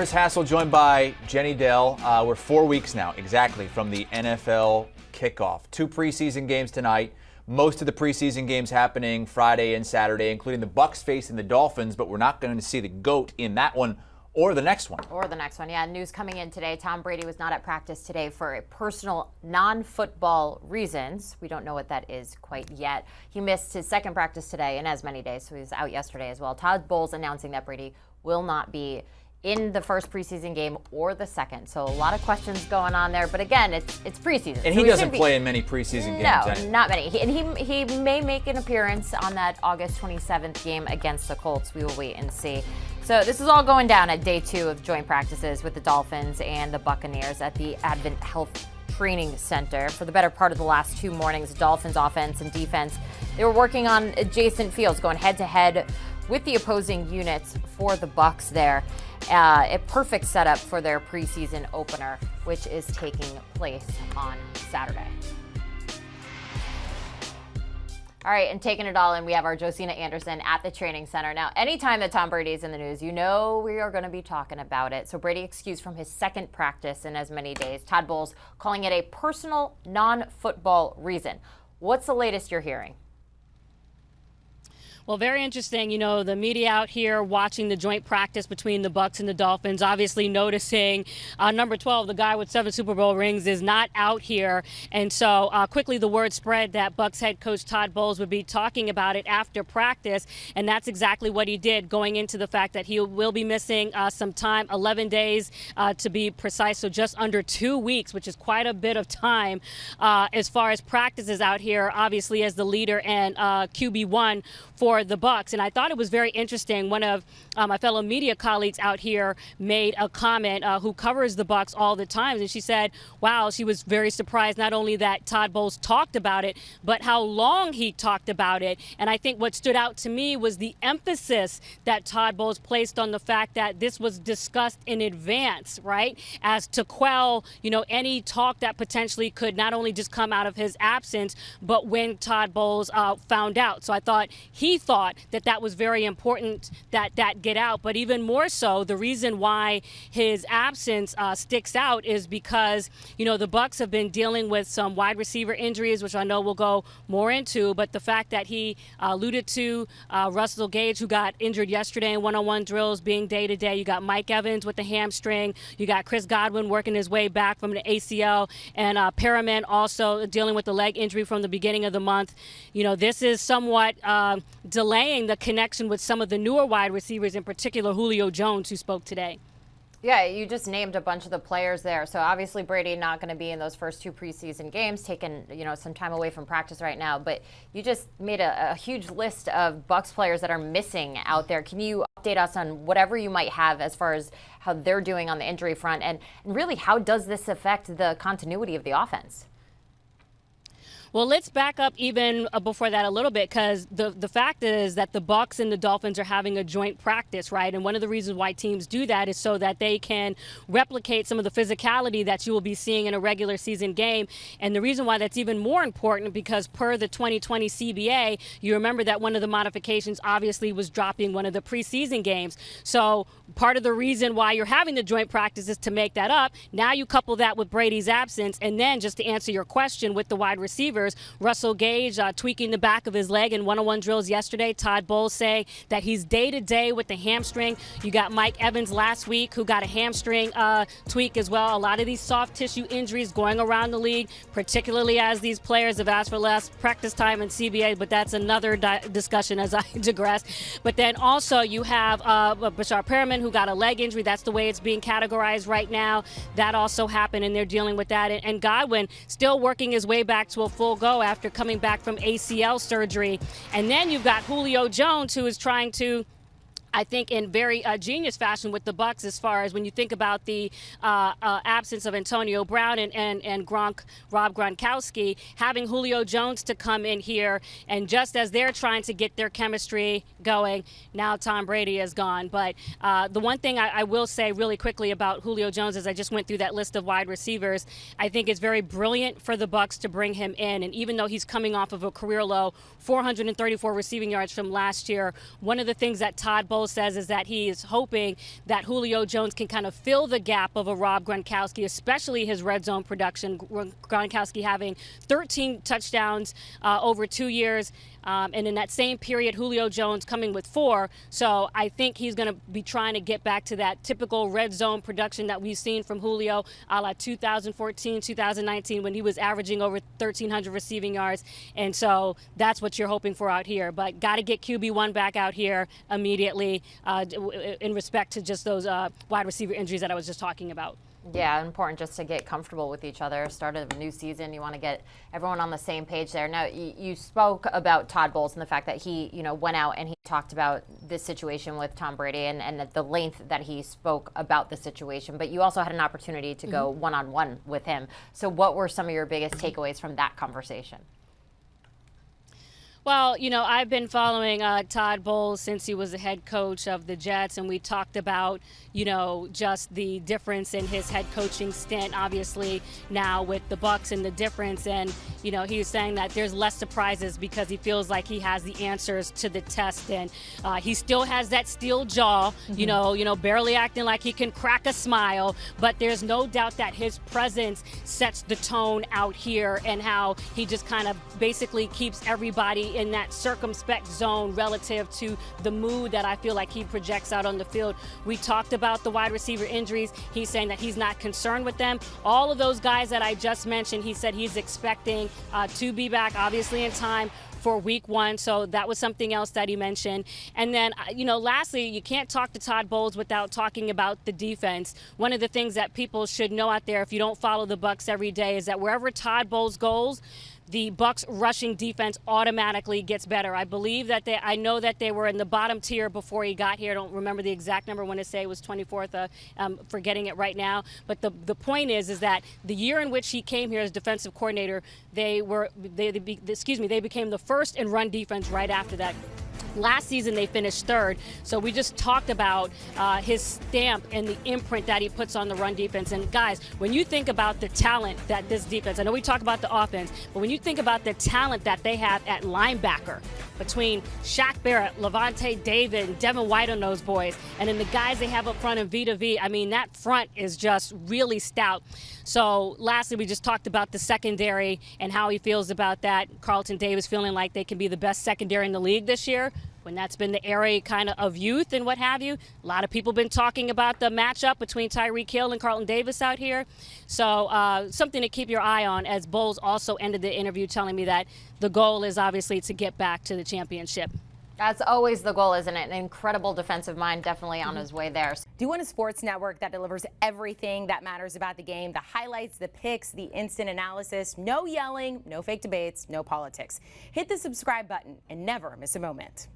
Chris Hassel joined by Jenny Dell. We're 4 weeks now exactly from the NFL kickoff. 2 preseason games tonight. Most of the preseason games happening Friday and Saturday, including the Bucs facing the Dolphins, but we're not going to see the GOAT in that one or the next one. Yeah. News coming in today. Tom Brady was not at practice today for personal non-football reasons. We don't know what that is quite yet. He missed his second practice today in as many days, so he was out yesterday as well. Todd Bowles announcing that Brady will not be in the first preseason game or the second. So a lot of questions going on there. But again, it's preseason. And he doesn't play in many preseason games. No, not many. He may make an appearance on that August 27th game against the Colts. We will wait and see. So this is all going down at day 2 of joint practices with the Dolphins and the Buccaneers at the Advent Health Training Center. For the better part of the last 2 mornings, Dolphins offense and defense, they were working on adjacent fields, going head-to-head with the opposing units for the Bucs there. A perfect setup for their preseason opener, which is taking place on Saturday. All right, and taking it all in, we have our Josina Anderson at the training center. Now, anytime that Tom Brady is in the news, you know we are going to be talking about it. So Brady excused from his second practice in as many days. Todd Bowles calling it a personal non-football reason. What's the latest you're hearing? Well, very interesting. You know, the media out here watching the joint practice between the Bucs and the Dolphins, obviously noticing number 12, the guy with 7 Super Bowl rings, is not out here. And so quickly the word spread that Bucs head coach Todd Bowles would be talking about it after practice. And that's exactly what he did, going into the fact that he will be missing some time, 11 days to be precise. So just under 2 weeks, which is quite a bit of time as far as practices out here, obviously as the leader and QB1 for the Bucs. And I thought it was very interesting. One of my fellow media colleagues out here made a comment who covers the Bucs all the time, and she said, wow, she was very surprised not only that Todd Bowles talked about it, but how long he talked about it. And I think what stood out to me was the emphasis that Todd Bowles placed on the fact that this was discussed in advance, right, as to quell, you know, any talk that potentially could not only just come out of his absence, but when Todd Bowles found out. So I thought he thought that was very important that get out. But even more so, the reason why his absence sticks out is because, you know, the Bucs have been dealing with some wide receiver injuries, which I know we'll go more into. But the fact that he alluded to Russell Gage, who got injured yesterday in one-on-one drills, being day-to-day. You got Mike Evans with the hamstring. You got Chris Godwin working his way back from the ACL. And Perriman also dealing with the leg injury from the beginning of the month. You know, this is somewhat delaying the connection with some of the newer wide receivers, in particular Julio Jones, who spoke today. Yeah, you just named a bunch of the players there. So obviously Brady not going to be in those first 2 preseason games, taking, you know, some time away from practice right now. But you just made a huge list of Bucs players that are missing out there. Can you update us on whatever you might have as far as how they're doing on the injury front? And really, how does this affect the continuity of the offense? Well, let's back up even before that a little bit, because the fact is that the Bucs and the Dolphins are having a joint practice, right? And one of the reasons why teams do that is so that they can replicate some of the physicality that you will be seeing in a regular season game. And the reason why that's even more important, because per the 2020 CBA, you remember that one of the modifications obviously was dropping one of the preseason games. So part of the reason why you're having the joint practice is to make that up. Now you couple that with Brady's absence, and then just to answer your question with the wide receivers, Russell Gage tweaking the back of his leg in one-on-one drills yesterday. Todd Bowles saying that he's day-to-day with the hamstring. You got Mike Evans last week, who got a hamstring tweak as well. A lot of these soft tissue injuries going around the league, particularly as these players have asked for less practice time in CBA, but that's another discussion as I digress. But then also you have Bashar Perriman, who got a leg injury. That's the way it's being categorized right now. That also happened, and they're dealing with that. And Godwin still working his way back to a full go after coming back from ACL surgery. And then you've got Julio Jones, who is trying to, I think, in very genius fashion with the Bucs, as far as when you think about the absence of Antonio Brown and Rob Gronkowski, having Julio Jones to come in here, and just as they're trying to get their chemistry going, now Tom Brady is gone. But the one thing I will say really quickly about Julio Jones, as I just went through that list of wide receivers, I think it's very brilliant for the Bucs to bring him in. And even though he's coming off of a career low 434 receiving yards from last year, one of the things that Todd Bowles Bowles says is that he is hoping that Julio Jones can kind of fill the gap of a Rob Gronkowski, especially his red zone production. Gronkowski having 13 touchdowns over 2 years. And in that same period, Julio Jones coming with 4. So I think he's going to be trying to get back to that typical red zone production that we've seen from Julio a la 2014, 2019, when he was averaging over 1,300 receiving yards. And so that's what you're hoping for out here. But got to get QB1 back out here immediately in respect to just those wide receiver injuries that I was just talking about. Yeah, important just to get comfortable with each other. Start of a new season, you want to get everyone on the same page there. Now, you spoke about Todd Bowles and the fact that he, went out and he talked about this situation with Tom Brady and the length that he spoke about the situation. But you also had an opportunity to go one-on-one with him. So what were some of your biggest takeaways from that conversation? Well, I've been following Todd Bowles since he was the head coach of the Jets, and we talked about, just the difference in his head coaching stint, obviously, now with the Bucs and the difference. And, he was saying that there's less surprises because he feels like he has the answers to the test. And he still has that steel jaw, barely acting like he can crack a smile. But there's no doubt that his presence sets the tone out here and how he just kind of basically keeps everybody in that circumspect zone relative to the mood that I feel like he projects out on the field. We talked about the wide receiver injuries. He's saying that he's not concerned with them. All of those guys that I just mentioned, he said he's expecting to be back, obviously, in time for week 1. So that was something else that he mentioned. And then, lastly, you can't talk to Todd Bowles without talking about the defense. One of the things that people should know out there, if you don't follow the Bucs every day, is that wherever Todd Bowles goes, the Bucs rushing defense automatically gets better. I believe that I know that they were in the bottom tier before he got here. I don't remember the exact number. I want to say it was 24th. Forgetting it right now. But the point is that the year in which he came here as defensive coordinator, they became the first in run defense right after that. Last season, they finished 3rd. So we just talked about his stamp and the imprint that he puts on the run defense. And guys, when you think about the talent that this defense, I know we talk about the offense, but when you think about the talent that they have at linebacker between Shaq Barrett, Levante David, and Devin White on those boys, and then the guys they have up front in Vita V, I mean, that front is just really stout. So lastly, we just talked about the secondary and how he feels about that. Carlton Davis feeling like they can be the best secondary in the league this year, when that's been the area kind of youth and what have you. A lot of people been talking about the matchup between Tyreek Hill and Carlton Davis out here. So something to keep your eye on, as Bowles also ended the interview telling me that the goal is obviously to get back to the championship. That's always the goal, isn't it? An incredible defensive mind, definitely on his way there. Do you want a sports network that delivers everything that matters about the game? The highlights, the picks, the instant analysis, no yelling, no fake debates, no politics. Hit the subscribe button and never miss a moment.